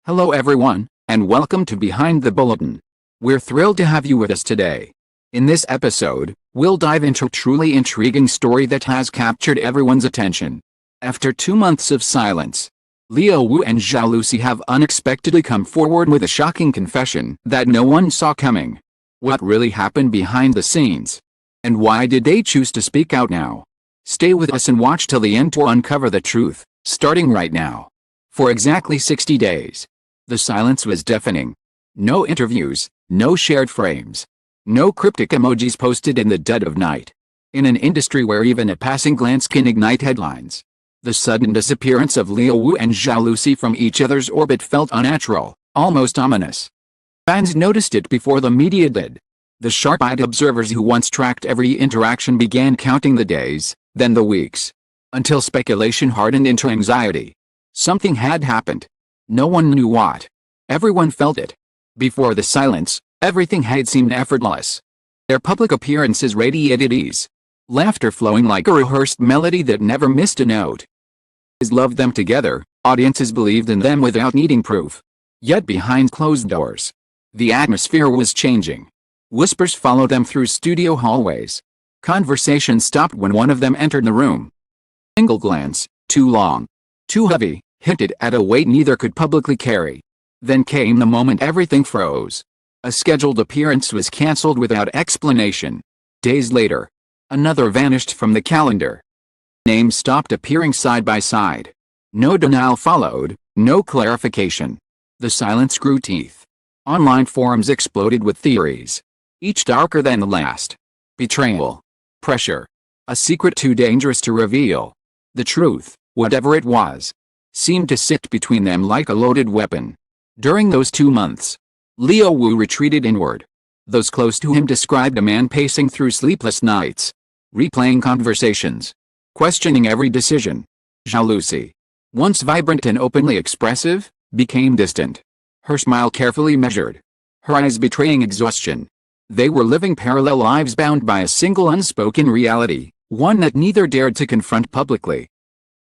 Hello everyone, and welcome to Behind the Bulletin. We're thrilled to have you with us today. In this episode, we'll dive into a truly intriguing story that has captured everyone's attention. After 2 months of silence, Wu and Zhao Lusi have unexpectedly come forward with a shocking confession that no one saw coming. What really happened behind the scenes? And why did they choose to speak out now? Stay with us and watch till the end to uncover the truth, starting right now. For exactly 60 days, the silence was deafening. No interviews, no shared frames, no cryptic emojis posted in the dead of night. In an industry where even a passing glance can ignite headlines, the sudden disappearance of Wu and Zhao Lusi from each other's orbit felt unnatural, almost ominous. Fans noticed it before the media did. The sharp-eyed observers who once tracked every interaction began counting the days, then the weeks, until speculation hardened into anxiety. Something had happened. No one knew what. Everyone felt it. Before the silence, everything had seemed effortless. Their public appearances radiated ease. Laughter flowing like a rehearsed melody that never missed a note. Fans loved them together, audiences believed in them without needing proof. Yet behind closed doors, the atmosphere was changing. Whispers followed them through studio hallways. Conversation stopped when one of them entered the room. A single glance, too long, too heavy, hinted at a weight neither could publicly carry. Then came the moment everything froze. A scheduled appearance was cancelled without explanation. Days later, another vanished from the calendar. Names stopped appearing side by side. No denial followed, no clarification. The silence grew teeth. Online forums exploded with theories, each darker than the last. Betrayal. Pressure. A secret too dangerous to reveal. The truth, whatever it was, seemed to sit between them like a loaded weapon. During those 2 months, Wu retreated inward. Those close to him described a man pacing through sleepless nights, replaying conversations, questioning every decision. Zhao Lusi, once vibrant and openly expressive, became distant. Her smile carefully measured, her eyes betraying exhaustion. They were living parallel lives bound by a single unspoken reality, one that neither dared to confront publicly.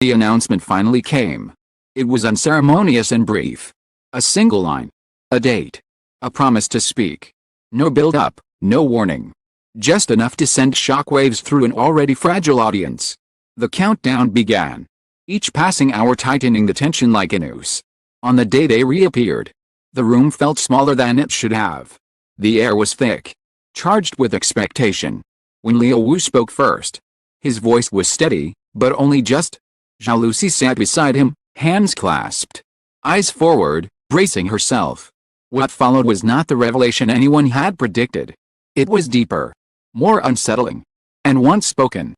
The announcement finally came. It was unceremonious and brief. A single line. A date. A promise to speak. No build-up, no warning. Just enough to send shockwaves through an already fragile audience. The countdown began, each passing hour tightening the tension like a noose. On the day they reappeared, the room felt smaller than it should have. The air was thick, charged with expectation. When Wu spoke first, his voice was steady, but only just. Zhao Lusi sat beside him, hands clasped, eyes forward, bracing herself. What followed was not the revelation anyone had predicted. It was deeper, more unsettling, and once spoken,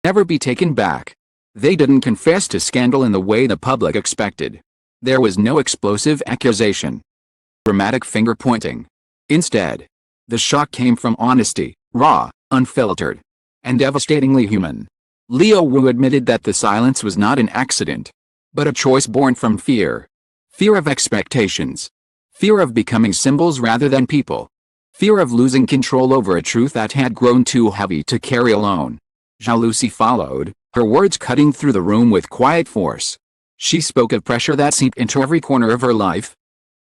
never be taken back. They didn't confess to scandal in the way the public expected. There was no explosive accusation, dramatic finger-pointing. Instead, the shock came from honesty, raw, unfiltered, and devastatingly human. Wu admitted that the silence was not an accident, but a choice born from fear. Fear of expectations. Fear of becoming symbols rather than people. Fear of losing control over a truth that had grown too heavy to carry alone. Zhao Lusi followed, her words cutting through the room with quiet force. She spoke of pressure that seeped into every corner of her life,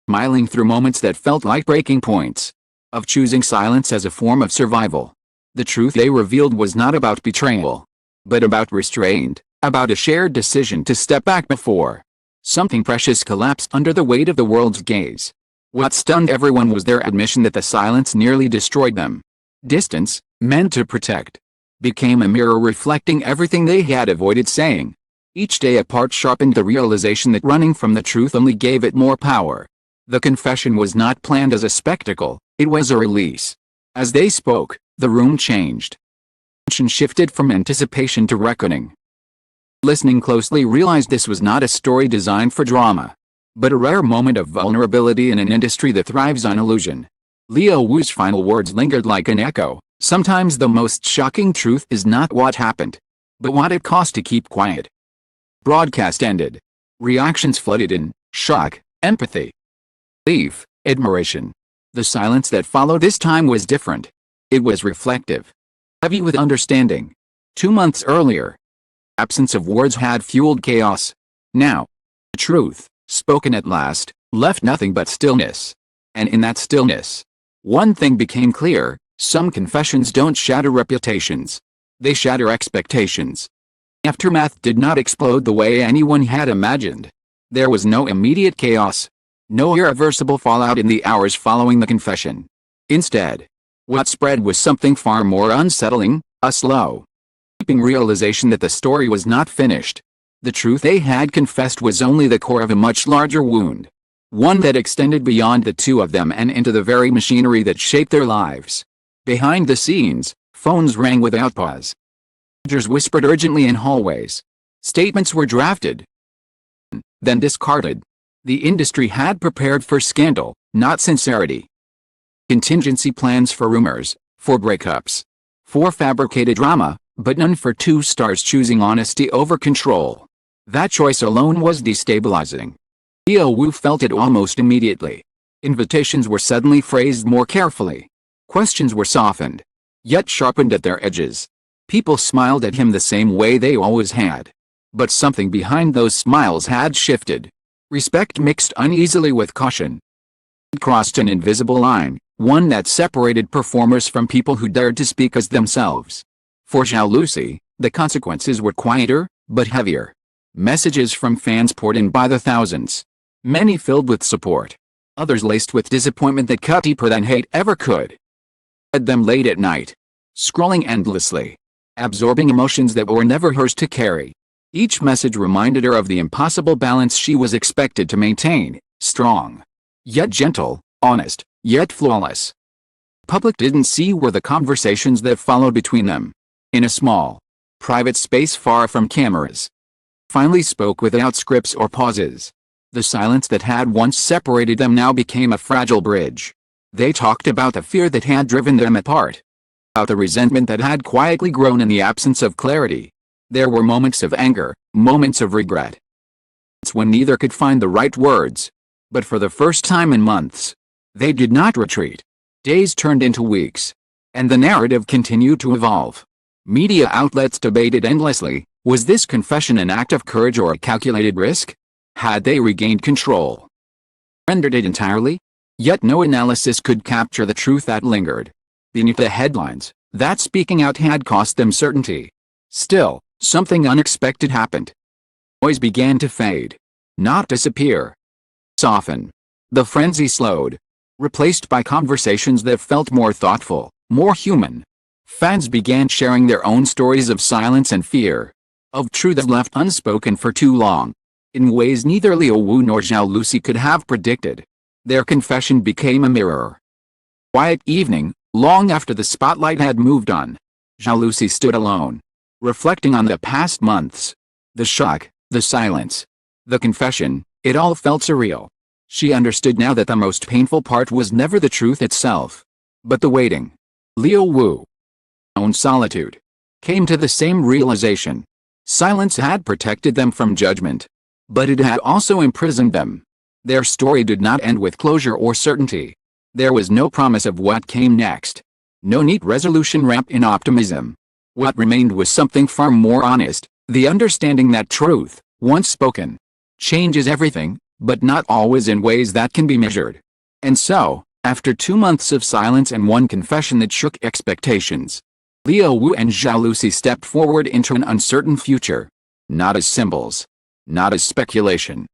smiling through moments that felt like breaking points, of choosing silence as a form of survival. The truth they revealed was not about betrayal, but about restraint, about a shared decision to step back before something precious collapsed under the weight of the world's gaze. What stunned everyone was their admission that the silence nearly destroyed them. Distance, meant to protect, became a mirror reflecting everything they had avoided saying. Each day apart sharpened the realization that running from the truth only gave it more power. The confession was not planned as a spectacle, it was a release. As they spoke, the room changed. Tension shifted from anticipation to reckoning. Listening closely realized this was not a story designed for drama, but a rare moment of vulnerability in an industry that thrives on illusion. Wu's final words lingered like an echo. Sometimes the most shocking truth is not what happened, but what it cost to keep quiet. Broadcast ended. Reactions flooded in: shock, empathy, relief, admiration. The silence that followed this time was different. It was reflective, heavy with understanding. 2 months earlier, absence of words had fueled chaos. Now, the truth, spoken at last, left nothing but stillness. And in that stillness, one thing became clear: some confessions don't shatter reputations. They shatter expectations. Aftermath did not explode the way anyone had imagined. There was no immediate chaos, no irreversible fallout in the hours following the confession. Instead, what spread was something far more unsettling: a slow, creeping realization that the story was not finished. The truth they had confessed was only the core of a much larger wound. One that extended beyond the two of them and into the very machinery that shaped their lives. Behind the scenes, phones rang without pause. Managers whispered urgently in hallways. Statements were drafted, then discarded. The industry had prepared for scandal, not sincerity. Contingency plans for rumors, for breakups, for fabricated drama, but none for two stars choosing honesty over control. That choice alone was destabilizing. Leo Wu felt it almost immediately. Invitations were suddenly phrased more carefully. Questions were softened, yet sharpened at their edges. People smiled at him the same way they always had. But something behind those smiles had shifted. Respect mixed uneasily with caution. It crossed an invisible line, one that separated performers from people who dared to speak as themselves. For Zhao Lusi, the consequences were quieter, but heavier. Messages from fans poured in by the thousands. Many filled with support. Others laced with disappointment that cut deeper than hate ever could. Read them late at night. Scrolling endlessly. Absorbing emotions that were never hers to carry. Each message reminded her of the impossible balance she was expected to maintain: strong, yet gentle; honest, yet flawless. The public didn't see were the conversations that followed between them. In a small, private space far from cameras. Finally spoke without scripts or pauses. The silence that had once separated them now became a fragile bridge. They talked about the fear that had driven them apart. About the resentment that had quietly grown in the absence of clarity. There were moments of anger, moments of regret. It's when neither could find the right words. But for the first time in months, they did not retreat. Days turned into weeks. And the narrative continued to evolve. Media outlets debated endlessly: was this confession an act of courage or a calculated risk? Had they regained control? Rendered it entirely? Yet no analysis could capture the truth that lingered beneath the headlines, that speaking out had cost them certainty. Still, something unexpected happened. Noise began to fade. Not disappear. Soften. The frenzy slowed. Replaced by conversations that felt more thoughtful, more human. Fans began sharing their own stories of silence and fear. Of truths left unspoken for too long. In ways neither Leo Wu nor Zhao Lusi could have predicted. Their confession became a mirror. Quiet evening, long after the spotlight had moved on. Zhao Lusi stood alone. Reflecting on the past months. The shock, the silence, the confession, it all felt surreal. She understood now that the most painful part was never the truth itself, but the waiting. Leo Wu, own solitude, came to the same realization. Silence had protected them from judgment, but it had also imprisoned them. Their story did not end with closure or certainty. There was no promise of what came next. No neat resolution wrapped in optimism. What remained was something far more honest, the understanding that truth, once spoken, changes everything, but not always in ways that can be measured. And so, after 2 months of silence and one confession that shook expectations, Leo Wu and Zhao Lusi stepped forward into an uncertain future. Not as symbols. Not as speculation.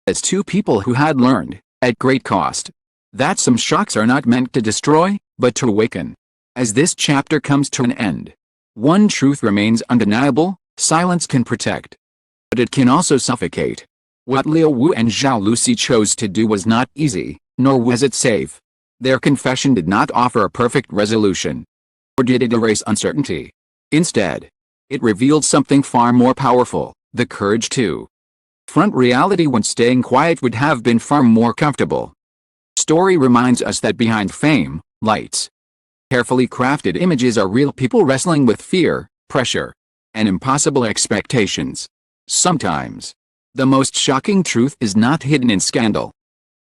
As two people who had learned, at great cost, that some shocks are not meant to destroy, but to awaken. As this chapter comes to an end, one truth remains undeniable: silence can protect, but it can also suffocate. What Leo Wu and Zhao Lusi chose to do was not easy, nor was it safe. Their confession did not offer a perfect resolution, or did it erase uncertainty. Instead, it revealed something far more powerful: the courage to confront reality when staying quiet would have been far more comfortable. The story reminds us that behind fame, lights, carefully crafted images are real people wrestling with fear, pressure, and impossible expectations. Sometimes, the most shocking truth is not hidden in scandal,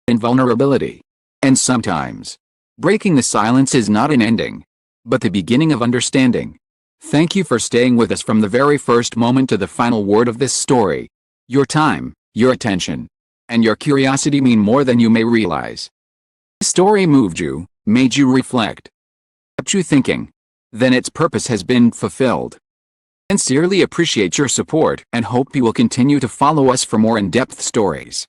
in vulnerability. And sometimes, breaking the silence is not an ending, but the beginning of understanding. Thank you for staying with us from the very first moment to the final word of this story. Your time, your attention, and your curiosity mean more than you may realize. This story moved you, made you reflect, kept you thinking. Then its purpose has been fulfilled. Sincerely appreciate your support and hope you will continue to follow us for more in-depth stories,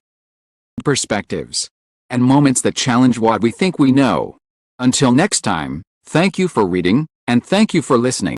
perspectives, and moments that challenge what we think we know. Until next time, thank you for reading, and thank you for listening.